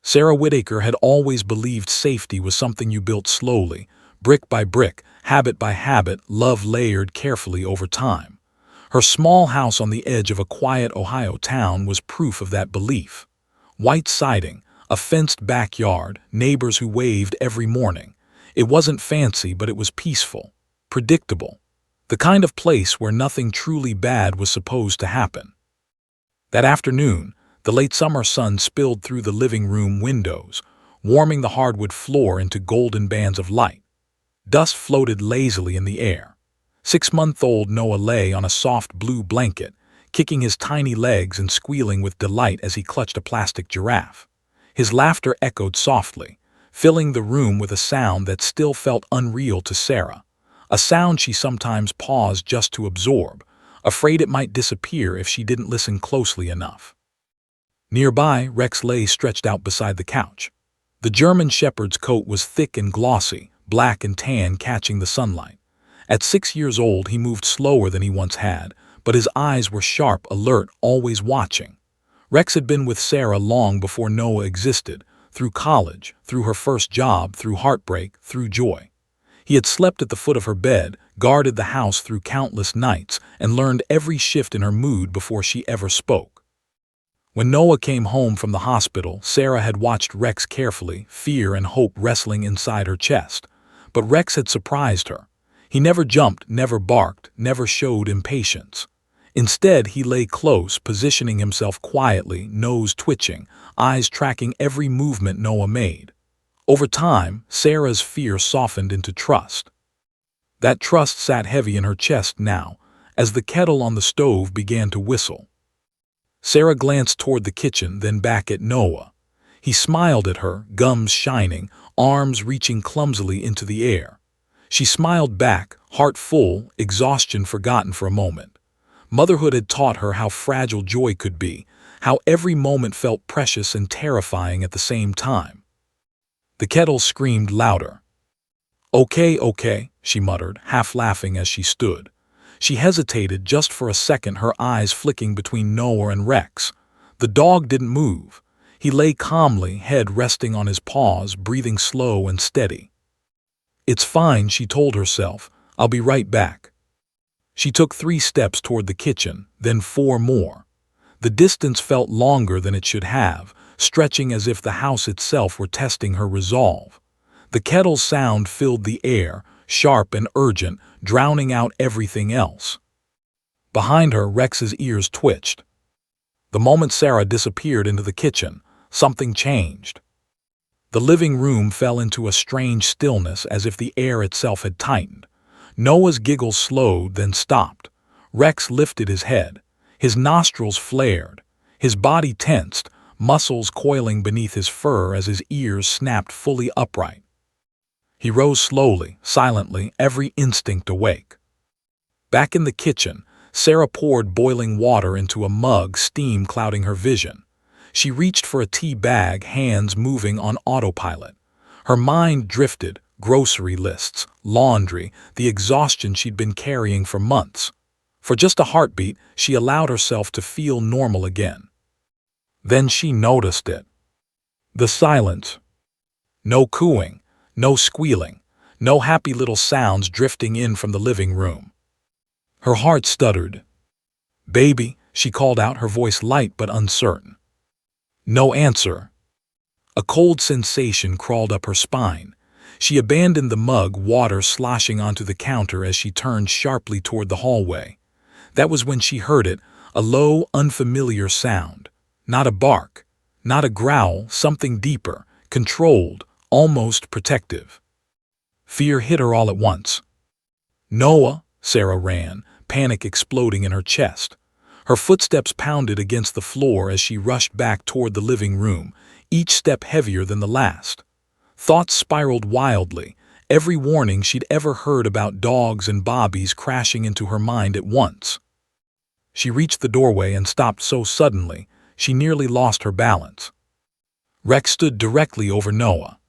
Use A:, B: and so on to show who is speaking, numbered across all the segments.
A: Sarah Whitaker had always believed safety was something you built slowly, brick by brick, habit by habit, love layered carefully over time. Her small house on the edge of a quiet Ohio town was proof of that belief. White siding, a fenced backyard, neighbors who waved every morning. It wasn't fancy, but it was peaceful, predictable. The kind of place where nothing truly bad was supposed to happen. That afternoon, the late summer sun spilled through the living room windows, warming the hardwood floor into golden bands of light. Dust floated lazily in the air. 6-month-old Noah lay on a soft blue blanket, kicking his tiny legs and squealing with delight as he clutched a plastic giraffe. His laughter echoed softly, filling the room with a sound that still felt unreal to Sarah, a sound she sometimes paused just to absorb, afraid it might disappear if she didn't listen closely enough. Nearby, Rex lay stretched out beside the couch. The German Shepherd's coat was thick and glossy, black and tan catching the sunlight. At 6 years old, he moved slower than he once had, but his eyes were sharp, alert, always watching. Rex had been with Sarah long before Noah existed, through college, through her first job, through heartbreak, through joy. He had slept at the foot of her bed, guarded the house through countless nights, and learned every shift in her mood before she ever spoke. When Noah came home from the hospital, Sarah had watched Rex carefully, fear and hope wrestling inside her chest. But Rex had surprised her. He never jumped, never barked, never showed impatience. Instead, he lay close, positioning himself quietly, nose twitching, eyes tracking every movement Noah made. Over time, Sarah's fear softened into trust. That trust sat heavy in her chest now, as the kettle on the stove began to whistle. Sarah glanced toward the kitchen, then back at Noah. He smiled at her, gums shining, arms reaching clumsily into the air. She smiled back, heart full, exhaustion forgotten for a moment. Motherhood had taught her how fragile joy could be, how every moment felt precious and terrifying at the same time. The kettle screamed louder. "Okay, okay," she muttered, half laughing as she stood. She hesitated just for a second, her eyes flicking between Noah and Rex. The dog didn't move. He lay calmly, head resting on his paws, breathing slow and steady. "It's fine," she told herself. "I'll be right back." She took 3 steps toward the kitchen, then 4 more. The distance felt longer than it should have, stretching as if the house itself were testing her resolve. The kettle's sound filled the air, sharp and urgent, drowning out everything else. Behind her, Rex's ears twitched. The moment Sarah disappeared into the kitchen, something changed. The living room fell into a strange stillness, as if the air itself had tightened. Noah's giggles slowed, then stopped. Rex lifted his head. His nostrils flared. His body tensed, muscles coiling beneath his fur as his ears snapped fully upright. He rose slowly, silently, every instinct awake. Back in the kitchen, Sarah poured boiling water into a mug, steam clouding her vision. She reached for a tea bag, hands moving on autopilot. Her mind drifted, grocery lists, laundry, the exhaustion she'd been carrying for months. For just a heartbeat, she allowed herself to feel normal again. Then she noticed it. The silence. No cooing, no squealing, no happy little sounds drifting in from the living room. Her heart stuttered. "Baby," she called out, her voice light but uncertain. No answer. A cold sensation crawled up her spine. She abandoned the mug, water sloshing onto the counter as she turned sharply toward the hallway. That was when she heard it, a low, unfamiliar sound. Not a bark, not a growl, something deeper, controlled, almost protective. Fear hit her all at once. "Noah!" Sarah ran, panic exploding in her chest. Her footsteps pounded against the floor as she rushed back toward the living room, each step heavier than the last. Thoughts spiraled wildly, every warning she'd ever heard about dogs and bobbies crashing into her mind at once. She reached the doorway and stopped so suddenly, she nearly lost her balance. Rex stood directly over Noah.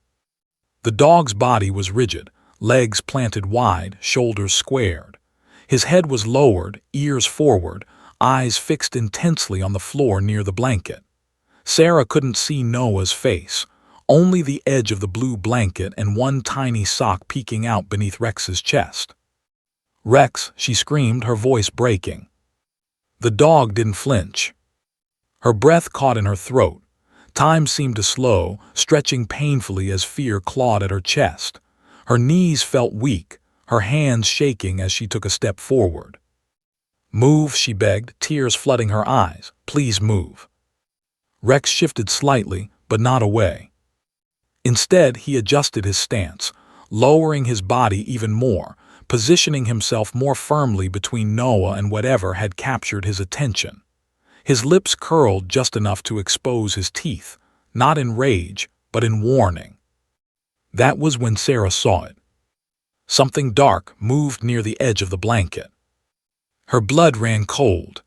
A: The dog's body was rigid, legs planted wide, shoulders squared. His head was lowered, ears forward, eyes fixed intensely on the floor near the blanket. Sarah couldn't see Noah's face, only the edge of the blue blanket and one tiny sock peeking out beneath Rex's chest. "Rex," she screamed, her voice breaking. The dog didn't flinch. Her breath caught in her throat. Time seemed to slow, stretching painfully as fear clawed at her chest. Her knees felt weak, her hands shaking as she took a step forward. "Move," she begged, tears flooding her eyes. "Please move." Rex shifted slightly, but not away. Instead, he adjusted his stance, lowering his body even more, positioning himself more firmly between Noah and whatever had captured his attention. His lips curled just enough to expose his teeth, not in rage, but in warning. That was when Sarah saw it. Something dark moved near the edge of the blanket. Her blood ran cold.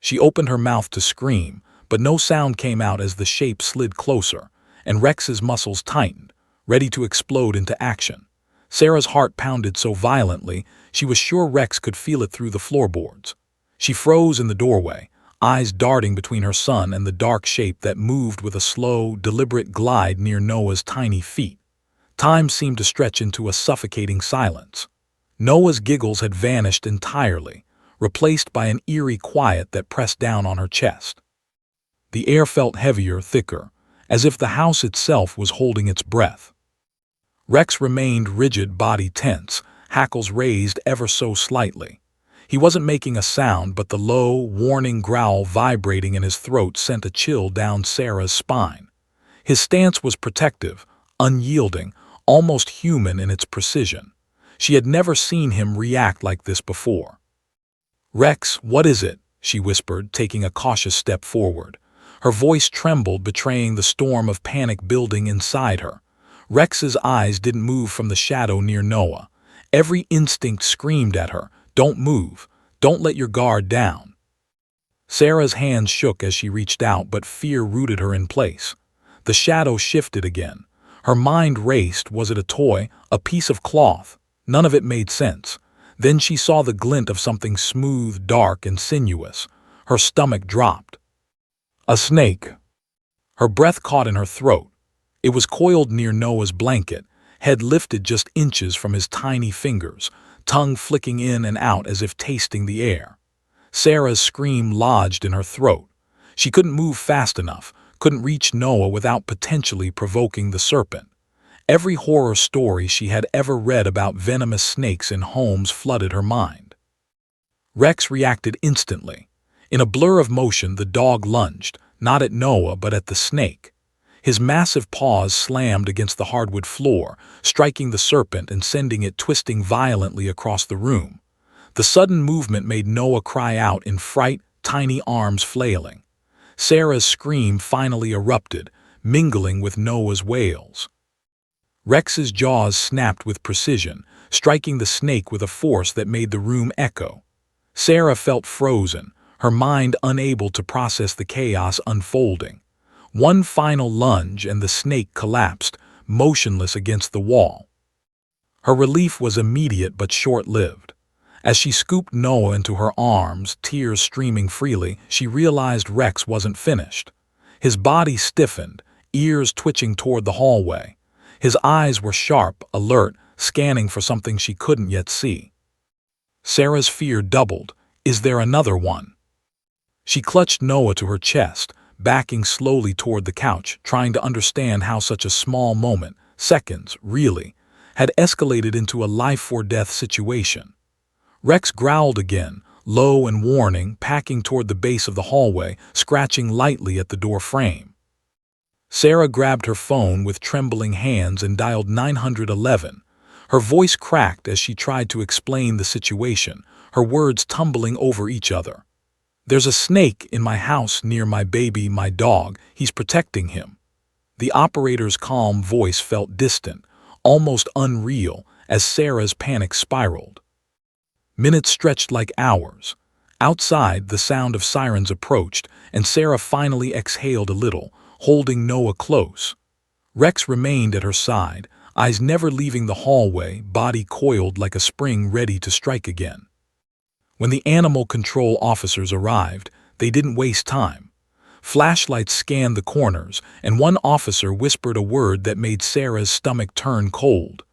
A: She opened her mouth to scream, but no sound came out as the shape slid closer, and Rex's muscles tightened, ready to explode into action. Sarah's heart pounded so violently, she was sure Rex could feel it through the floorboards. She froze in the doorway, eyes darting between her son and the dark shape that moved with a slow, deliberate glide near Noah's tiny feet. Time seemed to stretch into a suffocating silence. Noah's giggles had vanished entirely, replaced by an eerie quiet that pressed down on her chest. The air felt heavier, thicker, as if the house itself was holding its breath. Rex remained rigid, body tense, hackles raised ever so slightly. He wasn't making a sound, but the low, warning growl vibrating in his throat sent a chill down Sarah's spine. His stance was protective, unyielding, almost human in its precision. She had never seen him react like this before. "Rex, what is it?" she whispered, taking a cautious step forward. Her voice trembled, betraying the storm of panic building inside her. Rex's eyes didn't move from the shadow near Noah. Every instinct screamed at her, "Don't move. Don't let your guard down." Sarah's hands shook as she reached out, but fear rooted her in place. The shadow shifted again. Her mind raced. Was it a toy, a piece of cloth? None of it made sense. Then she saw the glint of something smooth, dark, and sinuous. Her stomach dropped. A snake. Her breath caught in her throat. It was coiled near Noah's blanket, head lifted just inches from his tiny fingers, tongue flicking in and out as if tasting the air. Sarah's scream lodged in her throat. She couldn't move fast enough, couldn't reach Noah without potentially provoking the serpent. Every horror story she had ever read about venomous snakes in homes flooded her mind. Rex reacted instantly. In a blur of motion, the dog lunged, not at Noah but at the snake. His massive paws slammed against the hardwood floor, striking the serpent and sending it twisting violently across the room. The sudden movement made Noah cry out in fright, tiny arms flailing. Sarah's scream finally erupted, mingling with Noah's wails. Rex's jaws snapped with precision, striking the snake with a force that made the room echo. Sarah felt frozen, her mind unable to process the chaos unfolding. One final lunge and the snake collapsed, motionless against the wall. Her relief was immediate but short-lived. As she scooped Noah into her arms, tears streaming freely, she realized Rex wasn't finished. His body stiffened, ears twitching toward the hallway. His eyes were sharp, alert, scanning for something she couldn't yet see. Sarah's fear doubled. Is there another one? She clutched Noah to her chest, backing slowly toward the couch, trying to understand how such a small moment, seconds, really, had escalated into a life-or-death situation. Rex growled again, low and warning, packing toward the base of the hallway, scratching lightly at the door frame. Sarah grabbed her phone with trembling hands and dialed 911. Her voice cracked as she tried to explain the situation, her words tumbling over each other. "There's a snake in my house near my baby, my dog. He's protecting him." The operator's calm voice felt distant, almost unreal, as Sarah's panic spiraled. Minutes stretched like hours. Outside, the sound of sirens approached, and Sarah finally exhaled a little, holding Noah close. Rex remained at her side, eyes never leaving the hallway, body coiled like a spring ready to strike again. When the animal control officers arrived, they didn't waste time. Flashlights scanned the corners, and one officer whispered a word that made Sarah's stomach turn cold.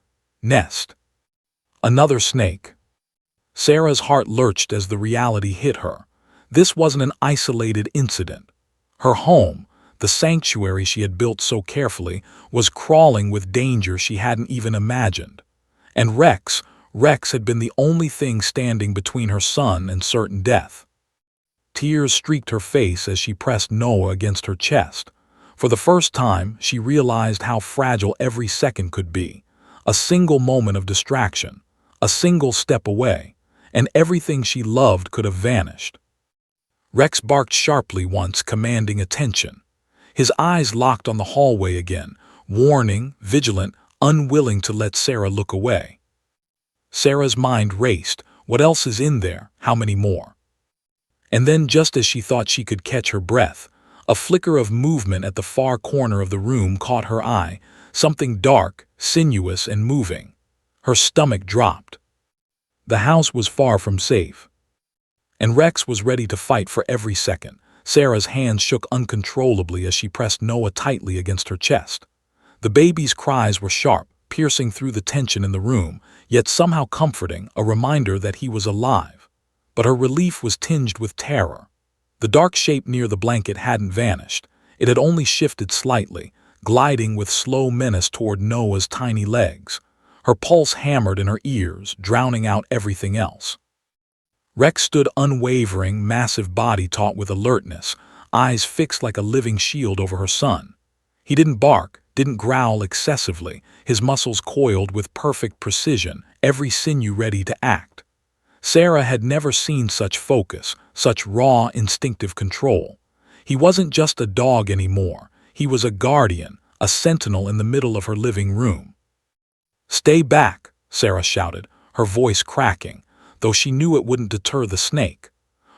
A: Nest. Another snake. Sarah's heart lurched as the reality hit her. This wasn't an isolated incident. Her home, the sanctuary she had built so carefully, was crawling with danger she hadn't even imagined. And Rex had been the only thing standing between her son and certain death. Tears streaked her face as she pressed Noah against her chest. For the first time, she realized how fragile every second could be. A single moment of distraction, a single step away, and everything she loved could have vanished. Rex barked sharply once, commanding attention. His eyes locked on the hallway again, warning, vigilant, unwilling to let Sarah look away. Sarah's mind raced. What else is in there? How many more? And then, just as she thought she could catch her breath, a flicker of movement at the far corner of the room caught her eye, something dark, sinuous, and moving. Her stomach dropped. The house was far from safe, and Rex was ready to fight for every second. Sarah's hands shook uncontrollably as she pressed Noah tightly against her chest. The baby's cries were sharp, piercing through the tension in the room, yet somehow comforting, a reminder that he was alive. But her relief was tinged with terror. The dark shape near the blanket hadn't vanished. It had only shifted slightly, gliding with slow menace toward Noah's tiny legs. Her pulse hammered in her ears, drowning out everything else. Rex stood unwavering, massive body taut with alertness, eyes fixed like a living shield over her son. He didn't bark, didn't growl excessively, his muscles coiled with perfect precision, every sinew ready to act. Sarah had never seen such focus, such raw, instinctive control. He wasn't just a dog anymore. He was a guardian, a sentinel in the middle of her living room. "Stay back," Sarah shouted, her voice cracking, though she knew it wouldn't deter the snake.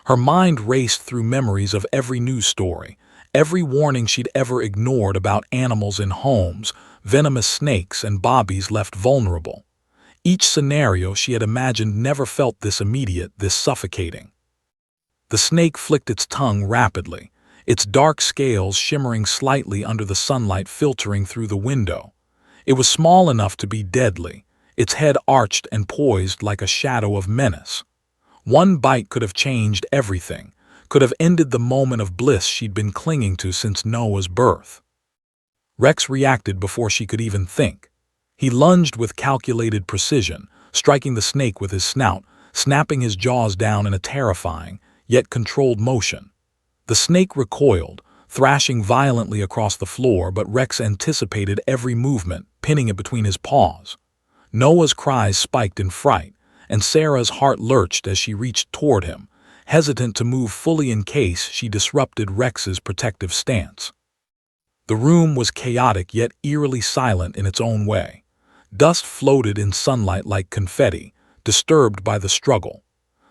A: Her mind raced through memories of every news story, every warning she'd ever ignored about animals in homes, venomous snakes, and bobbies left vulnerable. Each scenario she had imagined never felt this immediate, this suffocating. The snake flicked its tongue rapidly, its dark scales shimmering slightly under the sunlight filtering through the window. It was small enough to be deadly, its head arched and poised like a shadow of menace. One bite could have changed everything, could have ended the moment of bliss she'd been clinging to since Noah's birth. Rex reacted before she could even think. He lunged with calculated precision, striking the snake with his snout, snapping his jaws down in a terrifying, yet controlled motion. The snake recoiled, thrashing violently across the floor, but Rex anticipated every movement, pinning it between his paws. Noah's cries spiked in fright, and Sarah's heart lurched as she reached toward him, hesitant to move fully in case she disrupted Rex's protective stance. The room was chaotic yet eerily silent in its own way. Dust floated in sunlight like confetti, disturbed by the struggle.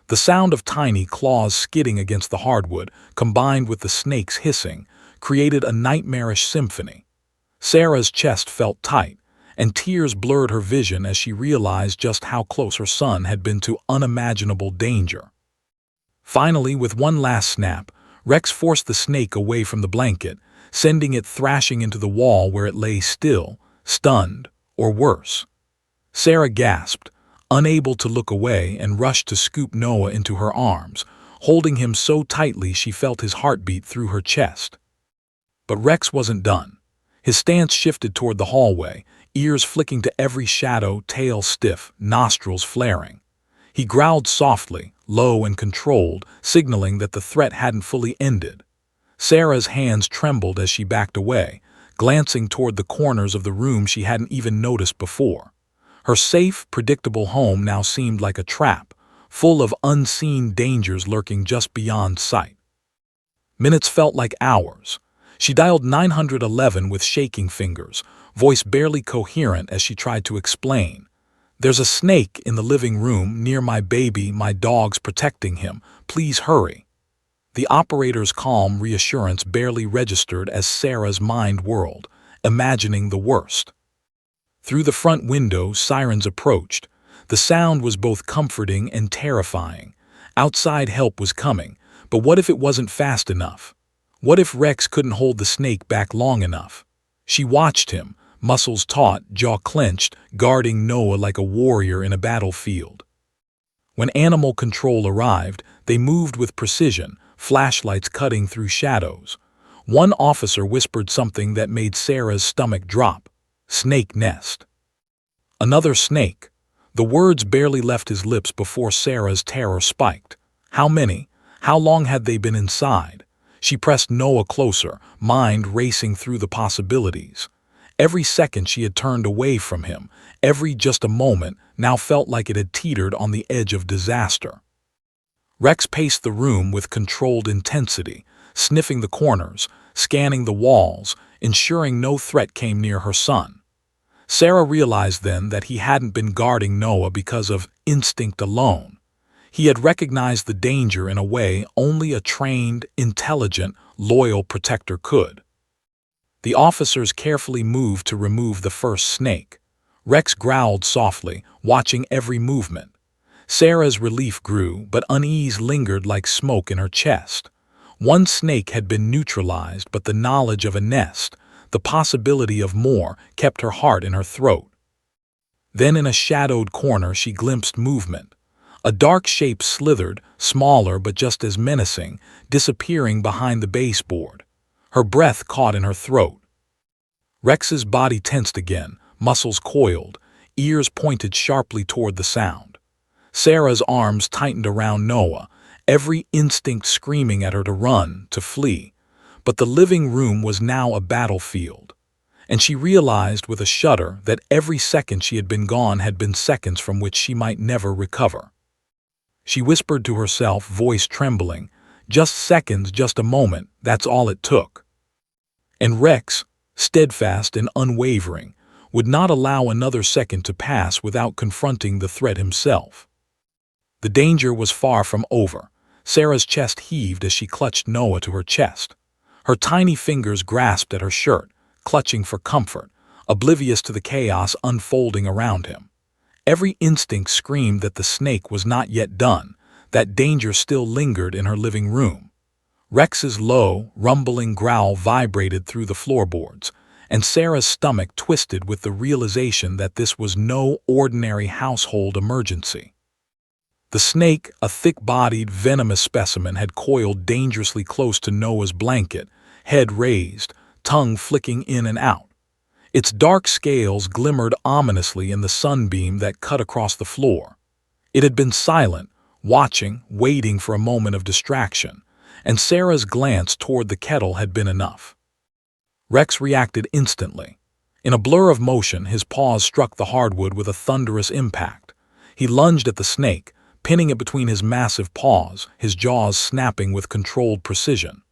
A: The sound of tiny claws skidding against the hardwood, combined with the snake's hissing, created a nightmarish symphony. Sarah's chest felt tight, and tears blurred her vision as she realized just how close her son had been to unimaginable danger. Finally, with one last snap, Rex forced the snake away from the blanket, sending it thrashing into the wall where it lay still, stunned, or worse. Sarah gasped, unable to look away, and rushed to scoop Noah into her arms, holding him so tightly she felt his heartbeat through her chest. But Rex wasn't done. His stance shifted toward the hallway, ears flicking to every shadow, tail stiff, nostrils flaring. He growled softly, low and controlled, signaling that the threat hadn't fully ended. Sarah's hands trembled as she backed away, glancing toward the corners of the room she hadn't even noticed before. Her safe, predictable home now seemed like a trap, full of unseen dangers lurking just beyond sight. Minutes felt like hours. She dialed 911 with shaking fingers, voice barely coherent as she tried to explain. "There's a snake in the living room near my baby, my dog's protecting him. Please hurry." The operator's calm reassurance barely registered as Sarah's mind whirled, imagining the worst. Through the front window, sirens approached. The sound was both comforting and terrifying. Outside help was coming, but what if it wasn't fast enough? What if Rex couldn't hold the snake back long enough? She watched him, muscles taut, jaw clenched, guarding Noah like a warrior in a battlefield. When animal control arrived, they moved with precision, flashlights cutting through shadows. One officer whispered something that made Sarah's stomach drop. "Snake nest." Another snake. The words barely left his lips before Sarah's terror spiked. How many? How long had they been inside? She pressed Noah closer, mind racing through the possibilities. Every second she had turned away from him, every just a moment, now felt like it had teetered on the edge of disaster. Rex paced the room with controlled intensity, sniffing the corners, scanning the walls, ensuring no threat came near her son. Sarah realized then that he hadn't been guarding Noah because of instinct alone. He had recognized the danger in a way only a trained, intelligent, loyal protector could. The officers carefully moved to remove the first snake. Rex growled softly, watching every movement. Sarah's relief grew, but unease lingered like smoke in her chest. One snake had been neutralized, but the knowledge of a nest, the possibility of more, kept her heart in her throat. Then in a shadowed corner she glimpsed movement. A dark shape slithered, smaller but just as menacing, disappearing behind the baseboard. Her breath caught in her throat. Rex's body tensed again, muscles coiled, ears pointed sharply toward the sound. Sarah's arms tightened around Noah, every instinct screaming at her to run, to flee. But the living room was now a battlefield. And she realized with a shudder that every second she had been gone had been seconds from which she might never recover. She whispered to herself, voice trembling, "Just seconds, just a moment, that's all it took." And Rex, steadfast and unwavering, would not allow another second to pass without confronting the threat himself. The danger was far from over. Sarah's chest heaved as she clutched Noah to her chest. Her tiny fingers grasped at her shirt, clutching for comfort, oblivious to the chaos unfolding around him. Every instinct screamed that the snake was not yet done, that danger still lingered in her living room. Rex's low, rumbling growl vibrated through the floorboards, and Sarah's stomach twisted with the realization that this was no ordinary household emergency. The snake, a thick-bodied, venomous specimen, had coiled dangerously close to Noah's blanket, head raised, tongue flicking in and out. Its dark scales glimmered ominously in the sunbeam that cut across the floor. It had been silent, watching, waiting for a moment of distraction, and Sarah's glance toward the kettle had been enough. Rex reacted instantly. In a blur of motion, his paws struck the hardwood with a thunderous impact. He lunged at the snake, pinning it between his massive paws, his jaws snapping with controlled precision.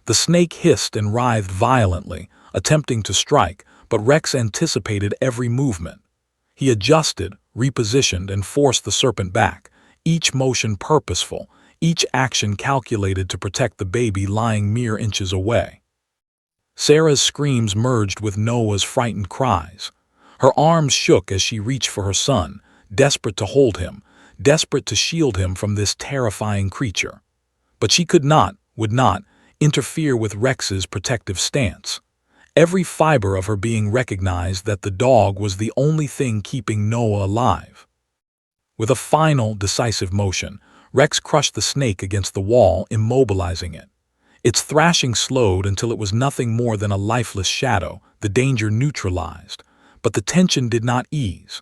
A: The snake hissed and writhed violently, attempting to strike, but Rex anticipated every movement. He adjusted, repositioned, and forced the serpent back, each motion purposeful, each action calculated to protect the baby lying mere inches away. Sarah's screams merged with Noah's frightened cries. Her arms shook as she reached for her son, desperate to hold him, desperate to shield him from this terrifying creature. But she could not, would not, interfere with Rex's protective stance. Every fiber of her being recognized that the dog was the only thing keeping Noah alive. With a final, decisive motion, Rex crushed the snake against the wall, immobilizing it. Its thrashing slowed until it was nothing more than a lifeless shadow, the danger neutralized. But the tension did not ease.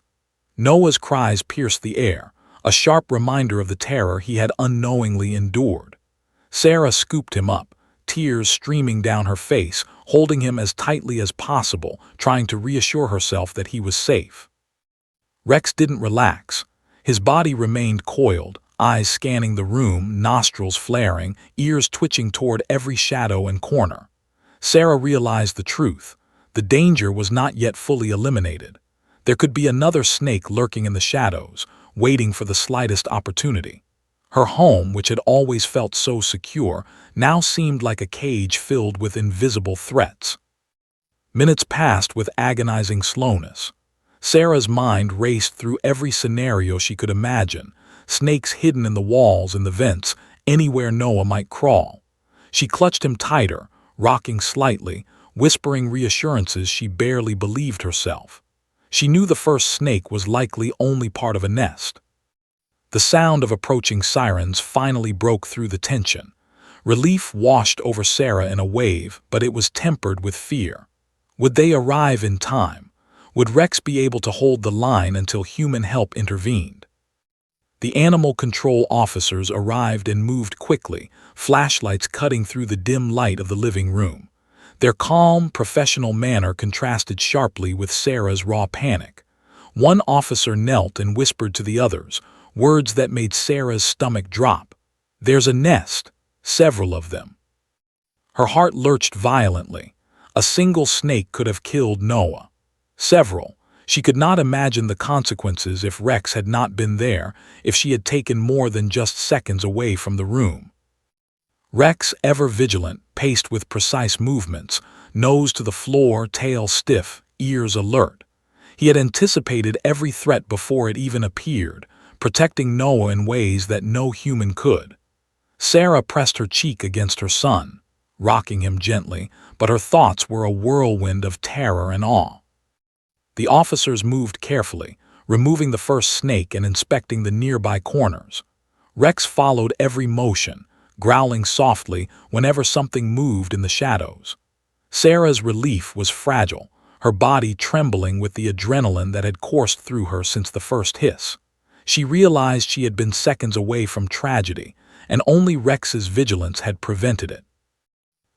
A: Noah's cries pierced the air, a sharp reminder of the terror he had unknowingly endured. Sarah scooped him up, tears streaming down her face, holding him as tightly as possible, trying to reassure herself that he was safe. Rex didn't relax. His body remained coiled, eyes scanning the room, nostrils flaring, ears twitching toward every shadow and corner. Sarah realized the truth. The danger was not yet fully eliminated. There could be another snake lurking in the shadows, waiting for the slightest opportunity. Her home, which had always felt so secure, now seemed like a cage filled with invisible threats. Minutes passed with agonizing slowness. Sarah's mind raced through every scenario she could imagine, snakes hidden in the walls and the vents, anywhere Noah might crawl. She clutched him tighter, rocking slightly, whispering reassurances she barely believed herself. She knew the first snake was likely only part of a nest. The sound of approaching sirens finally broke through the tension. Relief washed over Sarah in a wave, but it was tempered with fear. Would they arrive in time? Would Rex be able to hold the line until human help intervened? The animal control officers arrived and moved quickly, flashlights cutting through the dim light of the living room. Their calm, professional manner contrasted sharply with Sarah's raw panic. One officer knelt and whispered to the others, words that made Sarah's stomach drop. "There's a nest, several of them." Her heart lurched violently. A single snake could have killed Noah. Several. She could not imagine the consequences if Rex had not been there, if she had taken more than just seconds away from the room. Rex, ever vigilant, paced with precise movements, nose to the floor, tail stiff, ears alert. He had anticipated every threat before it even appeared, protecting Noah in ways that no human could. Sarah pressed her cheek against her son, rocking him gently, but her thoughts were a whirlwind of terror and awe. The officers moved carefully, removing the first snake and inspecting the nearby corners. Rex followed every motion, growling softly whenever something moved in the shadows. Sarah's relief was fragile, her body trembling with the adrenaline that had coursed through her since the first hiss. She realized she had been seconds away from tragedy, and only Rex's vigilance had prevented it.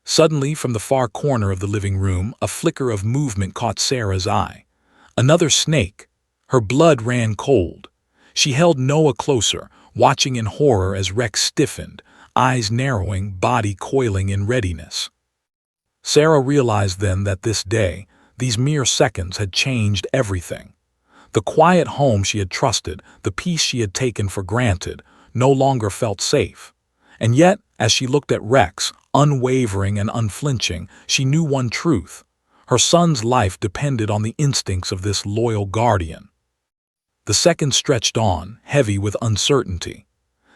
A: Suddenly, from the far corner of the living room, a flicker of movement caught Sarah's eye. Another snake. Her blood ran cold. She held Noah closer, watching in horror as Rex stiffened, eyes narrowing, body coiling in readiness. Sarah realized then that this day, these mere seconds, had changed everything. The quiet home she had trusted, the peace she had taken for granted, no longer felt safe. And yet, as she looked at Rex, unwavering and unflinching, she knew one truth. Her son's life depended on the instincts of this loyal guardian. The seconds stretched on, heavy with uncertainty.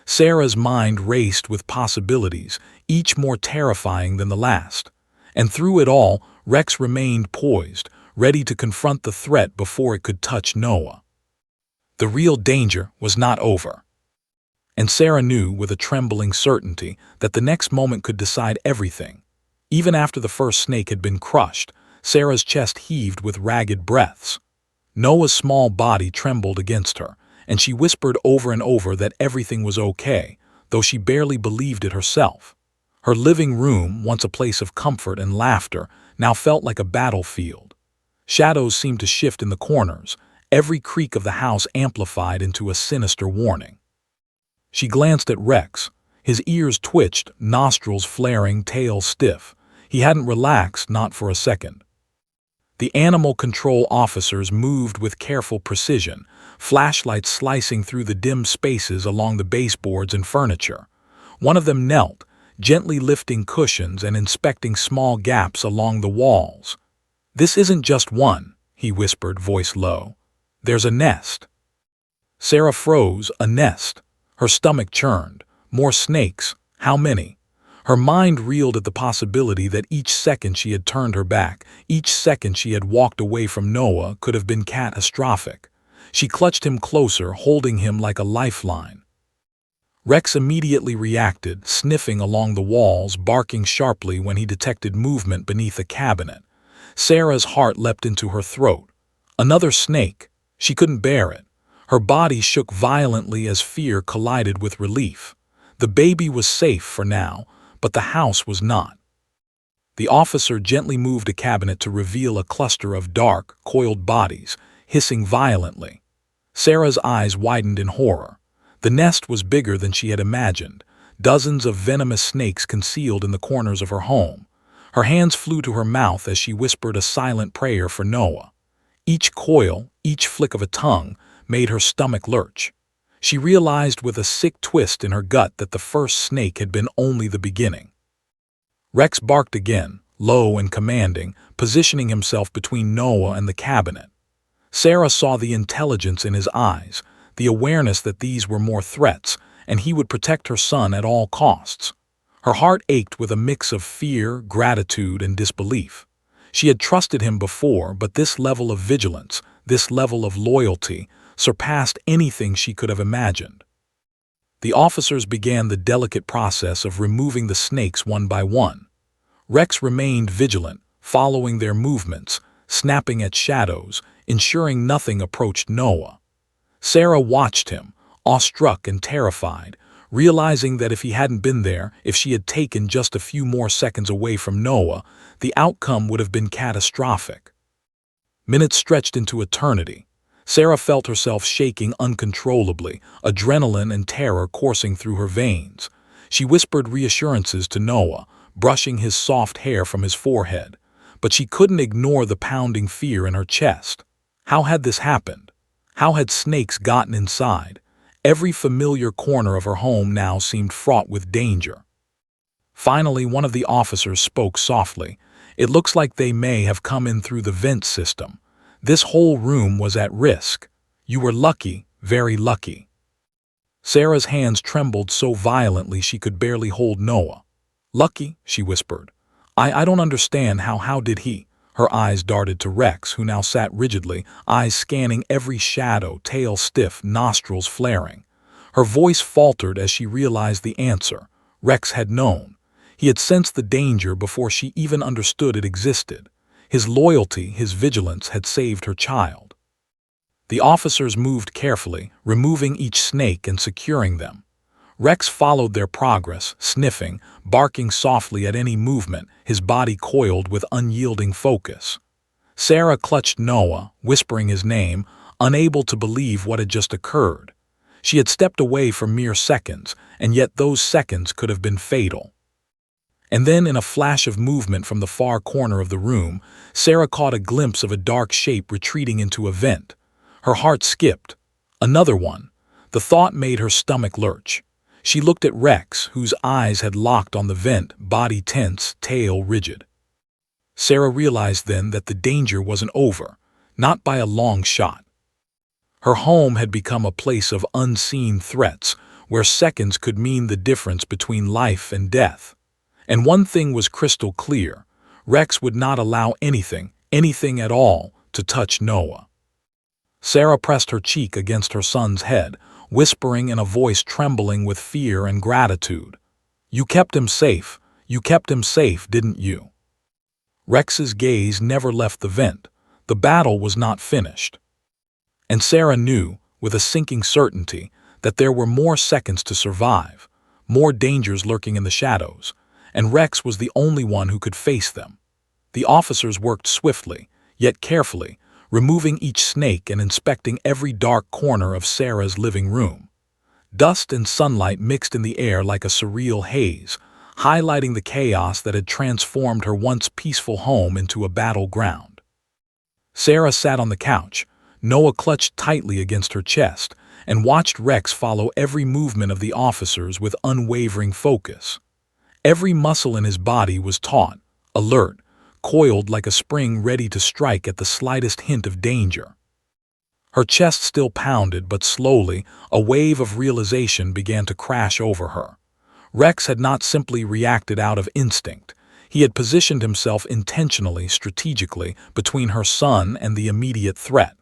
A: Sarah's mind raced with possibilities, each more terrifying than the last. And through it all, Rex remained poised, ready to confront the threat before it could touch Noah. The real danger was not over. And Sarah knew with a trembling certainty that the next moment could decide everything. Even after the first snake had been crushed, Sarah's chest heaved with ragged breaths. Noah's small body trembled against her, and she whispered over and over that everything was okay, though she barely believed it herself. Her living room, once a place of comfort and laughter, now felt like a battlefield. Shadows seemed to shift in the corners, every creak of the house amplified into a sinister warning. She glanced at Rex. His ears twitched, nostrils flaring, tail stiff. He hadn't relaxed, not for a second. The animal control officers moved with careful precision, flashlights slicing through the dim spaces along the baseboards and furniture. One of them knelt, gently lifting cushions and inspecting small gaps along the walls. "This isn't just one," he whispered, voice low. "There's a nest." Sarah froze. A nest. Her stomach churned. More snakes. How many? Her mind reeled at the possibility that each second she had turned her back, each second she had walked away from Noah, could have been catastrophic. She clutched him closer, holding him like a lifeline. Rex immediately reacted, sniffing along the walls, barking sharply when he detected movement beneath a cabinet. Sarah's heart leapt into her throat. Another snake. She couldn't bear it. Her body shook violently as fear collided with relief. The baby was safe for now, but the house was not. The officer gently moved a cabinet to reveal a cluster of dark, coiled bodies, hissing violently. Sarah's eyes widened in horror. The nest was bigger than she had imagined, dozens of venomous snakes concealed in the corners of her home. Her hands flew to her mouth as she whispered a silent prayer for Noah. Each coil, each flick of a tongue, made her stomach lurch. She realized with a sick twist in her gut that the first snake had been only the beginning. Rex barked again, low and commanding, positioning himself between Noah and the cabinet. Sarah saw the intelligence in his eyes, the awareness that these were more threats, and he would protect her son at all costs. Her heart ached with a mix of fear, gratitude, and disbelief. She had trusted him before, but this level of vigilance, this level of loyalty, surpassed anything she could have imagined. The officers began the delicate process of removing the snakes one by one. Rex remained vigilant, following their movements, snapping at shadows, ensuring nothing approached Noah. Sarah watched him, awestruck and terrified, realizing that if he hadn't been there, if she had taken just a few more seconds away from Noah, the outcome would have been catastrophic. Minutes stretched into eternity. Sarah felt herself shaking uncontrollably, adrenaline and terror coursing through her veins. She whispered reassurances to Noah, brushing his soft hair from his forehead, but she couldn't ignore the pounding fear in her chest. How had this happened? How had snakes gotten inside? Every familiar corner of her home now seemed fraught with danger. Finally, one of the officers spoke softly. "It looks like they may have come in through the vent system. This whole room was at risk. You were lucky, very lucky." Sarah's hands trembled so violently she could barely hold Noah. "Lucky?" she whispered. I don't understand how did he?" Her eyes darted to Rex, who now sat rigidly, eyes scanning every shadow, tail stiff, nostrils flaring. Her voice faltered as she realized the answer. Rex had known. He had sensed the danger before she even understood it existed. His loyalty, his vigilance had saved her child. The officers moved carefully, removing each snake and securing them. Rex followed their progress, sniffing, barking softly at any movement, his body coiled with unyielding focus. Sarah clutched Noah, whispering his name, unable to believe what had just occurred. She had stepped away for mere seconds, and yet those seconds could have been fatal. And then, in a flash of movement from the far corner of the room, Sarah caught a glimpse of a dark shape retreating into a vent. Her heart skipped. Another one. The thought made her stomach lurch. She looked at Rex, whose eyes had locked on the vent, body tense, tail rigid. Sarah realized then that the danger wasn't over, not by a long shot. Her home had become a place of unseen threats, where seconds could mean the difference between life and death. And one thing was crystal clear: Rex would not allow anything at all, to touch Noah. Sarah pressed her cheek against her son's head, whispering in a voice trembling with fear and gratitude. "You kept him safe. You kept him safe, didn't you?" Rex's gaze never left the vent. The battle was not finished. And Sarah knew, with a sinking certainty, that there were more seconds to survive, more dangers lurking in the shadows, and Rex was the only one who could face them. The officers worked swiftly, yet carefully, removing each snake and inspecting every dark corner of Sarah's living room. Dust and sunlight mixed in the air like a surreal haze, highlighting the chaos that had transformed her once peaceful home into a battleground. Sarah sat on the couch, Noah clutched tightly against her chest, and watched Rex follow every movement of the officers with unwavering focus. Every muscle in his body was taut, alert, coiled like a spring ready to strike at the slightest hint of danger. Her chest still pounded, but slowly, a wave of realization began to crash over her. Rex had not simply reacted out of instinct. He had positioned himself intentionally, strategically, between her son and the immediate threat.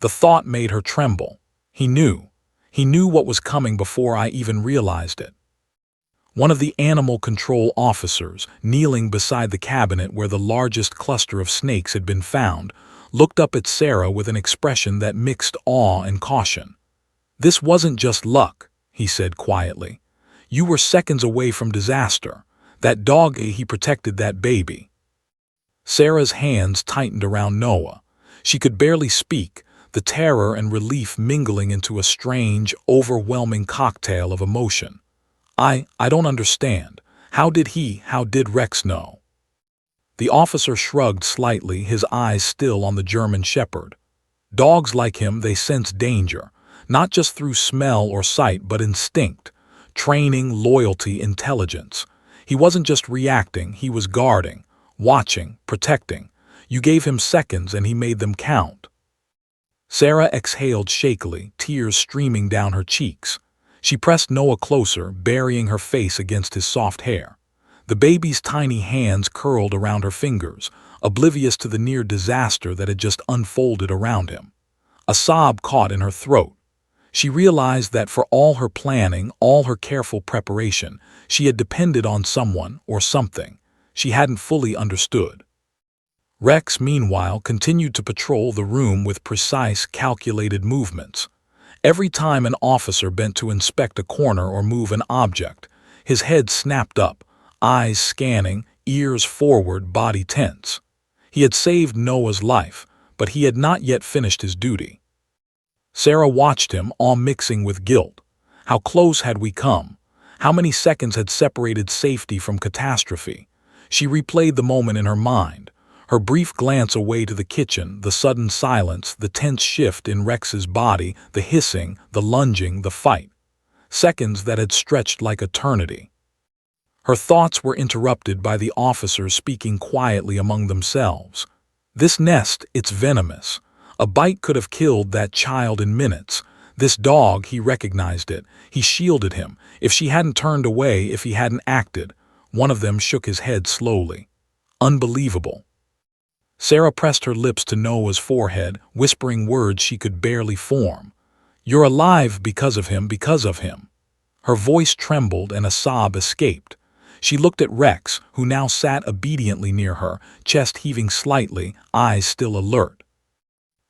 A: The thought made her tremble. He knew. He knew what was coming before I even realized it. One of the animal control officers, kneeling beside the cabinet where the largest cluster of snakes had been found, looked up at Sarah with an expression that mixed awe and caution. "This wasn't just luck," he said quietly. "You were seconds away from disaster. That dog, he protected that baby." Sarah's hands tightened around Noah. She could barely speak, the terror and relief mingling into a strange, overwhelming cocktail of emotion. I don't understand. How did Rex know?" The officer shrugged slightly, his eyes still on the German shepherd. "Dogs like him, they sense danger, not just through smell or sight, but instinct. Training, loyalty, intelligence. He wasn't just reacting, he was guarding, watching, protecting. You gave him seconds and he made them count." Sarah exhaled shakily, tears streaming down her cheeks. She pressed Noah closer, burying her face against his soft hair. The baby's tiny hands curled around her fingers, oblivious to the near disaster that had just unfolded around him. A sob caught in her throat. She realized that for all her planning, all her careful preparation, she had depended on someone or something she hadn't fully understood. Rex, meanwhile, continued to patrol the room with precise, calculated movements. Every time an officer bent to inspect a corner or move an object, his head snapped up, eyes scanning, ears forward, body tense. He had saved Noah's life, but he had not yet finished his duty. Sarah watched him, all mixing with guilt. How close had we come? How many seconds had separated safety from catastrophe? She replayed the moment in her mind. Her brief glance away to the kitchen, the sudden silence, the tense shift in Rex's body, the hissing, the lunging, the fight. Seconds that had stretched like eternity. Her thoughts were interrupted by the officers speaking quietly among themselves. This nest, it's venomous. A bite could have killed that child in minutes. This dog, he recognized it. He shielded him. If she hadn't turned away, if he hadn't acted. One of them shook his head slowly. Unbelievable. Sarah pressed her lips to Noah's forehead, whispering words she could barely form. You're alive because of him, because of him. Her voice trembled and a sob escaped. She looked at Rex, who now sat obediently near her, chest heaving slightly, eyes still alert.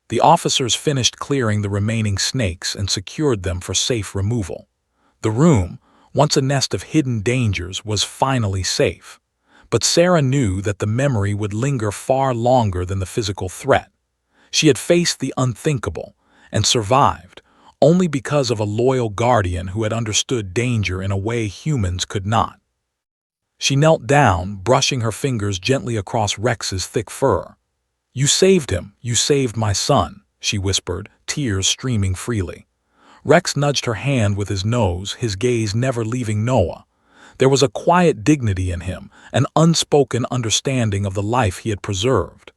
A: The officers finished clearing the remaining snakes and secured them for safe removal. The room, once a nest of hidden dangers, was finally safe. But Sarah knew that the memory would linger far longer than the physical threat. She had faced the unthinkable and survived, only because of a loyal guardian who had understood danger in a way humans could not. She knelt down, brushing her fingers gently across Rex's thick fur. You saved him, you saved my son, she whispered, tears streaming freely. Rex nudged her hand with his nose, his gaze never leaving Noah. There was a quiet dignity in him, an unspoken understanding of the life he had preserved.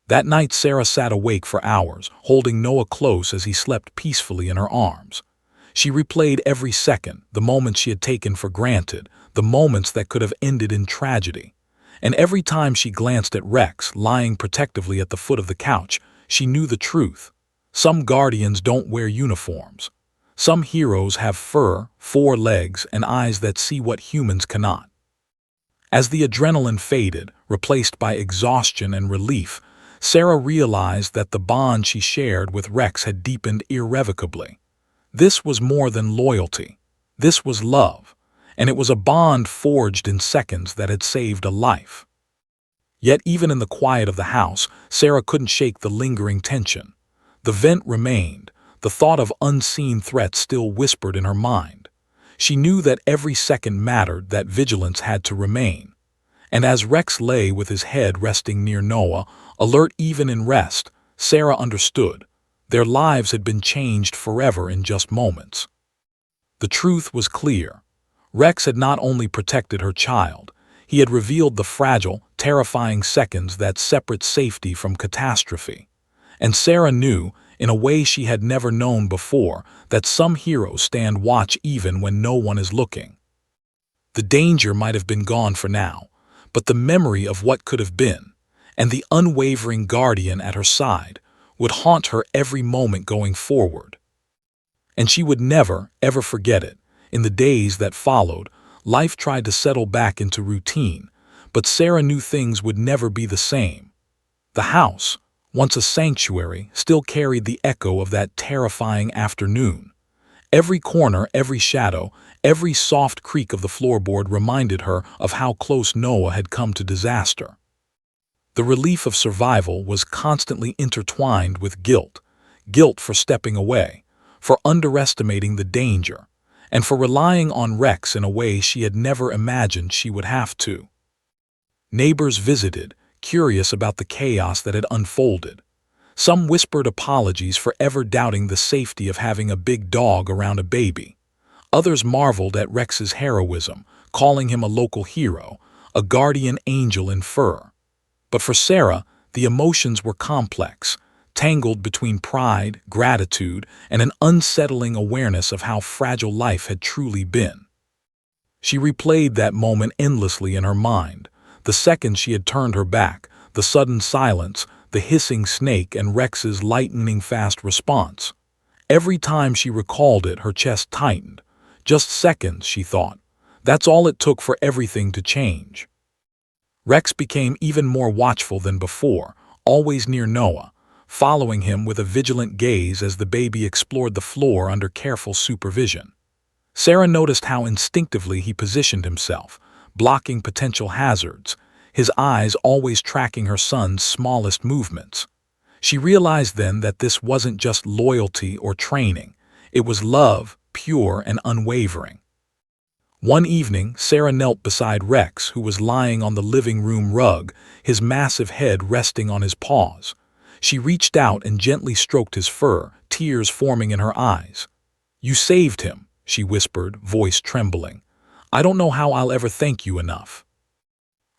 A: That night Sarah sat awake for hours, holding Noah close as he slept peacefully in her arms. She replayed every second, the moments she had taken for granted, the moments that could have ended in tragedy. And every time she glanced at Rex, lying protectively at the foot of the couch, she knew the truth. Some guardians don't wear uniforms. Some heroes have fur, 4 legs, and eyes that see what humans cannot. As the adrenaline faded, replaced by exhaustion and relief, Sarah realized that the bond she shared with Rex had deepened irrevocably. This was more than loyalty. This was love. And it was a bond forged in seconds that had saved a life. Yet even in the quiet of the house, Sarah couldn't shake the lingering tension. The vent remained. The thought of unseen threats still whispered in her mind. She knew that every second mattered, that vigilance had to remain. And as Rex lay with his head resting near Noah, alert even in rest, Sarah understood. Their lives had been changed forever in just moments. The truth was clear. Rex had not only protected her child, he had revealed the fragile, terrifying seconds that separate safety from catastrophe. And Sarah knew, in a way she had never known before, that some heroes stand watch even when no one is looking. The danger might have been gone for now, but the memory of what could have been, and the unwavering guardian at her side, would haunt her every moment going forward. And she would never, ever forget it. In the days that followed, life tried to settle back into routine, but Sarah knew things would never be the same. The house, once a sanctuary, still carried the echo of that terrifying afternoon. Every corner, every shadow, every soft creak of the floorboard reminded her of how close Noah had come to disaster. The relief of survival was constantly intertwined with guilt. Guilt for stepping away, for underestimating the danger, and for relying on Rex in a way she had never imagined she would have to. Neighbors visited, curious about the chaos that had unfolded. Some whispered apologies for ever doubting the safety of having a big dog around a baby. Others marveled at Rex's heroism, calling him a local hero, a guardian angel in fur. But for Sarah, the emotions were complex, tangled between pride, gratitude, and an unsettling awareness of how fragile life had truly been. She replayed that moment endlessly in her mind. The second she had turned her back, the sudden silence, the hissing snake, and Rex's lightning-fast response. Every time she recalled it, her chest tightened. Just seconds, she thought. That's all it took for everything to change. Rex became even more watchful than before, always near Noah, following him with a vigilant gaze as the baby explored the floor under careful supervision. Sarah noticed how instinctively he positioned himself, blocking potential hazards, his eyes always tracking her son's smallest movements. She realized then that this wasn't just loyalty or training. It was love, pure and unwavering. One evening, Sarah knelt beside Rex, who was lying on the living room rug, his massive head resting on his paws. She reached out and gently stroked his fur, tears forming in her eyes. "You saved him," she whispered, voice trembling. "I don't know how I'll ever thank you enough."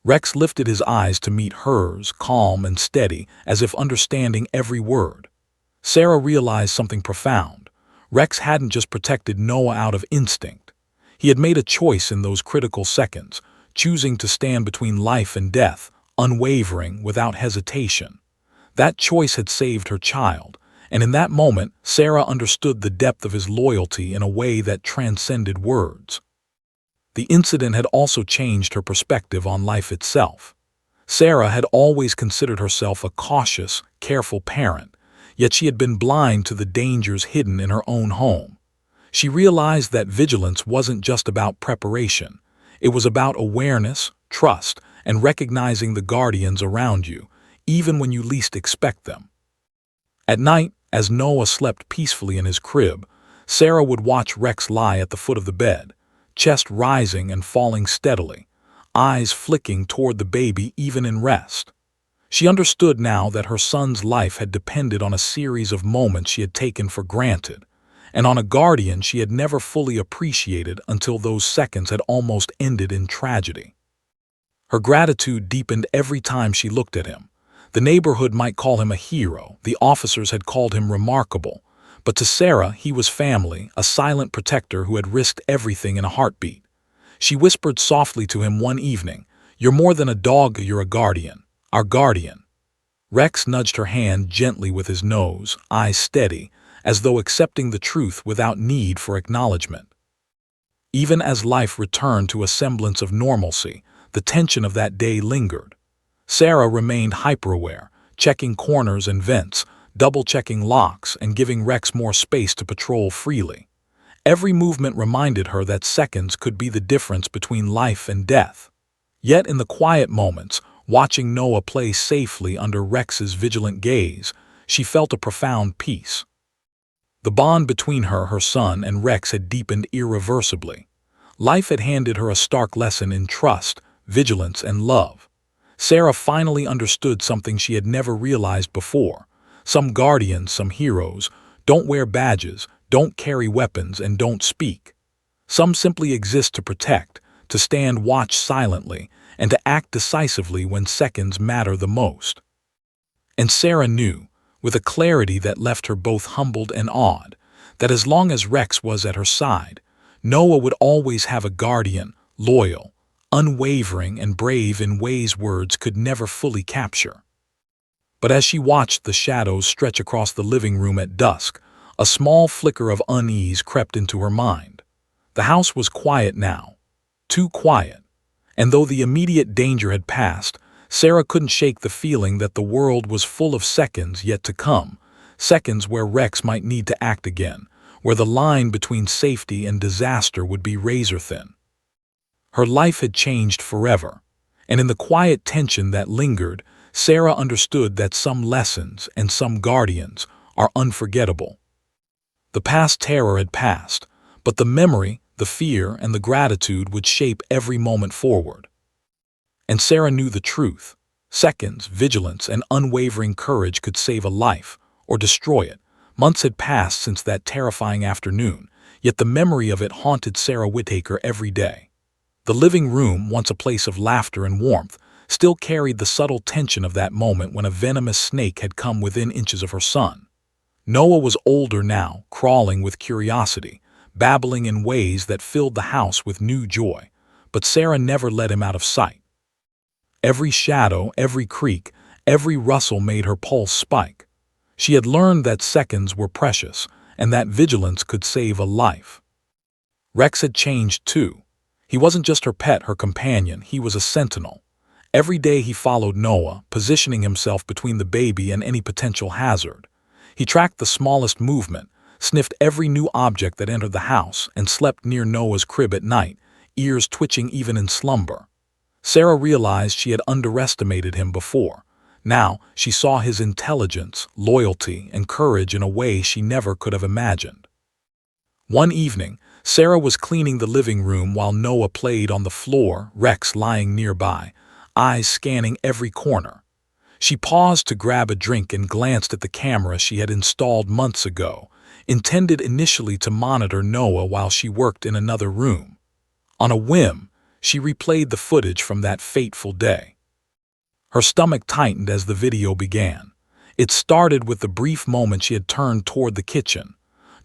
A: Rex lifted his eyes to meet hers, calm and steady, as if understanding every word. Sarah realized something profound. Rex hadn't just protected Noah out of instinct. He had made a choice in those critical seconds, choosing to stand between life and death, unwavering, without hesitation. That choice had saved her child, and in that moment, Sarah understood the depth of his loyalty in a way that transcended words. The incident had also changed her perspective on life itself. Sarah had always considered herself a cautious, careful parent, yet she had been blind to the dangers hidden in her own home. She realized that vigilance wasn't just about preparation. It was about awareness, trust, and recognizing the guardians around you, even when you least expect them. At night, as Noah slept peacefully in his crib, Sarah would watch Rex lie at the foot of the bed, chest rising and falling steadily, eyes flicking toward the baby even in rest. She understood now that her son's life had depended on a series of moments she had taken for granted, and on a guardian she had never fully appreciated until those seconds had almost ended in tragedy. Her gratitude deepened every time she looked at him. The neighborhood might call him a hero, the officers had called him remarkable, but to Sarah he was family, a silent protector who had risked everything in a heartbeat. She whispered softly to him one evening, "You're more than a dog, you're a guardian. Our guardian." Rex nudged her hand gently with his nose, eyes steady, as though accepting the truth without need for acknowledgement. Even as life returned to a semblance of normalcy, the tension of that day lingered. Sarah remained hyper-aware, checking corners and vents, double-checking locks, and giving Rex more space to patrol freely. Every movement reminded her that seconds could be the difference between life and death. Yet in the quiet moments, watching Noah play safely under Rex's vigilant gaze, she felt a profound peace. The bond between her son, and Rex had deepened irreversibly. Life had handed her a stark lesson in trust, vigilance, and love. Sarah finally understood something she had never realized before. Some guardians, some heroes, don't wear badges, don't carry weapons, and don't speak. Some simply exist to protect, to stand watch silently, and to act decisively when seconds matter the most. And Sarah knew, with a clarity that left her both humbled and awed, that as long as Rex was at her side, Noah would always have a guardian, loyal, unwavering, and brave in ways words could never fully capture. But as she watched the shadows stretch across the living room at dusk, a small flicker of unease crept into her mind. The house was quiet now, too quiet, and though the immediate danger had passed, Sarah couldn't shake the feeling that the world was full of seconds yet to come, seconds where Rex might need to act again, where the line between safety and disaster would be razor-thin. Her life had changed forever, and in the quiet tension that lingered, Sarah understood that some lessons and some guardians are unforgettable. The past terror had passed, but the memory, the fear, and the gratitude would shape every moment forward. And Sarah knew the truth. Seconds, vigilance, and unwavering courage could save a life, or destroy it. Months had passed since that terrifying afternoon, yet the memory of it haunted Sarah Whittaker every day. The living room, once a place of laughter and warmth, still carried the subtle tension of that moment when a venomous snake had come within inches of her son. Noah was older now, crawling with curiosity, babbling in ways that filled the house with new joy. but Sarah never let him out of sight. Every shadow, every creak, every rustle made her pulse spike. She had learned that seconds were precious, and that vigilance could save a life. Rex had changed too. He wasn't just her pet, her companion, he was a sentinel. Every day he followed Noah, positioning himself between the baby and any potential hazard. He tracked the smallest movement, sniffed every new object that entered the house, and slept near Noah's crib at night, ears twitching even in slumber. Sarah realized she had underestimated him before. Now she saw his intelligence, loyalty, and courage in a way she never could have imagined. One evening, Sarah was cleaning the living room while Noah played on the floor, Rex lying nearby, eyes scanning every corner. She paused to grab a drink and glanced at the camera she had installed months ago, intended initially to monitor Noah while she worked in another room. On a whim, she replayed the footage from that fateful day. Her stomach tightened as the video began. It started with the brief moment she had turned toward the kitchen.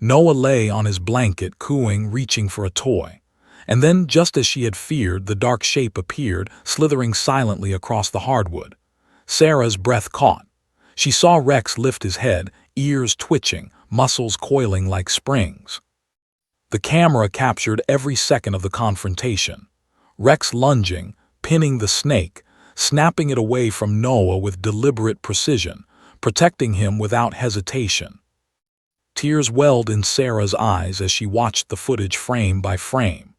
A: Noah lay on his blanket, cooing, reaching for a toy. And then, just as she had feared, the dark shape appeared, slithering silently across the hardwood. Sarah's breath caught. She saw Rex lift his head, ears twitching, muscles coiling like springs. The camera captured every second of the confrontation. Rex lunging, pinning the snake, snapping it away from Noah with deliberate precision, protecting him without hesitation. Tears welled in Sarah's eyes as she watched the footage frame by frame.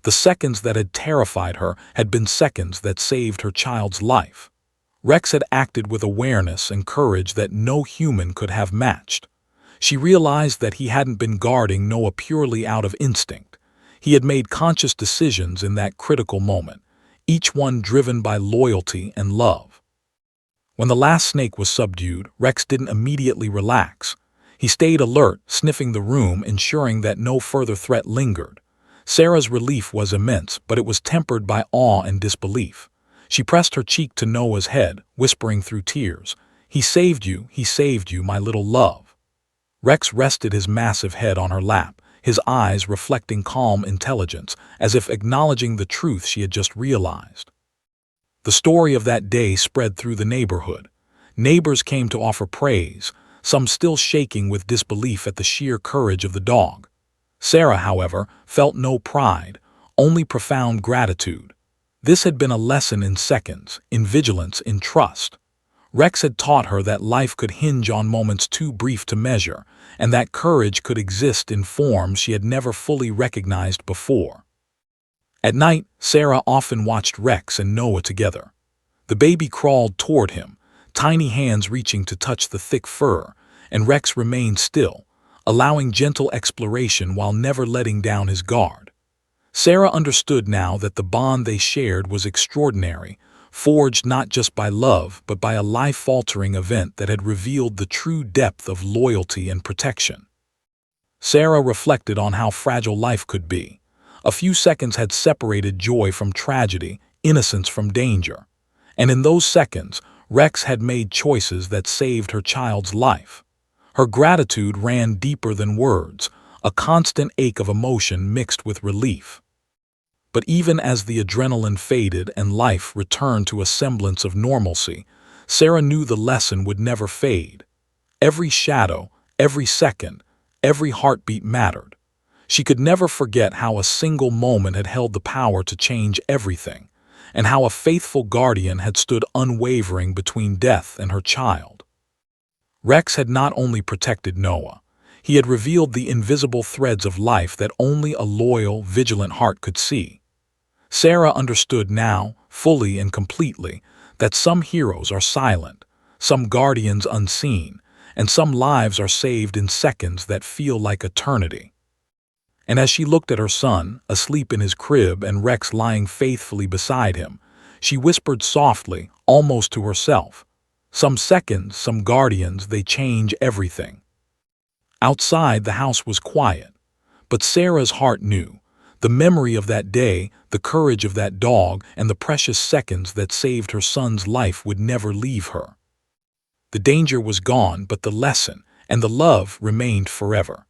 A: The seconds that had terrified her had been seconds that saved her child's life. Rex had acted with awareness and courage that no human could have matched. She realized that he hadn't been guarding Noah purely out of instinct. He had made conscious decisions in that critical moment, each one driven by loyalty and love. When the last snake was subdued, Rex didn't immediately relax. He stayed alert, sniffing the room, ensuring that no further threat lingered. Sarah's relief was immense, but it was tempered by awe and disbelief. She pressed her cheek to Noah's head, whispering through tears, he saved you, my little love." Rex rested his massive head on her lap, his eyes reflecting calm intelligence, as if acknowledging the truth she had just realized. The story of that day spread through the neighborhood. Neighbors came to offer praise, some still shaking with disbelief at the sheer courage of the dog. Sarah, however, felt no pride, only profound gratitude. This had been a lesson in seconds, in vigilance, in trust. Rex had taught her that life could hinge on moments too brief to measure, and that courage could exist in forms she had never fully recognized before. At night, Sarah often watched Rex and Noah together. The baby crawled toward him, tiny hands reaching to touch the thick fur, and Rex remained still, allowing gentle exploration while never letting down his guard. Sarah understood now that the bond they shared was extraordinary, forged not just by love but by a life-altering event that had revealed the true depth of loyalty and protection. Sarah reflected on how fragile life could be. A few seconds had separated joy from tragedy, innocence from danger. And in those seconds, Rex had made choices that saved her child's life. Her gratitude ran deeper than words, a constant ache of emotion mixed with relief. But even as the adrenaline faded and life returned to a semblance of normalcy, Sarah knew the lesson would never fade. Every shadow, every second, every heartbeat mattered. She could never forget how a single moment had held the power to change everything, and how a faithful guardian had stood unwavering between death and her child. Rex had not only protected Noah, he had revealed the invisible threads of life that only a loyal, vigilant heart could see. Sarah understood now, fully and completely, that some heroes are silent, some guardians unseen, and some lives are saved in seconds that feel like eternity. And as she looked at her son, asleep in his crib and Rex lying faithfully beside him, she whispered softly, almost to herself, "Some seconds, some guardians, they change everything." Outside, the house was quiet, but Sarah's heart knew. The memory of that day, the courage of that dog, and the precious seconds that saved her son's life would never leave her. The danger was gone, but the lesson and the love remained forever.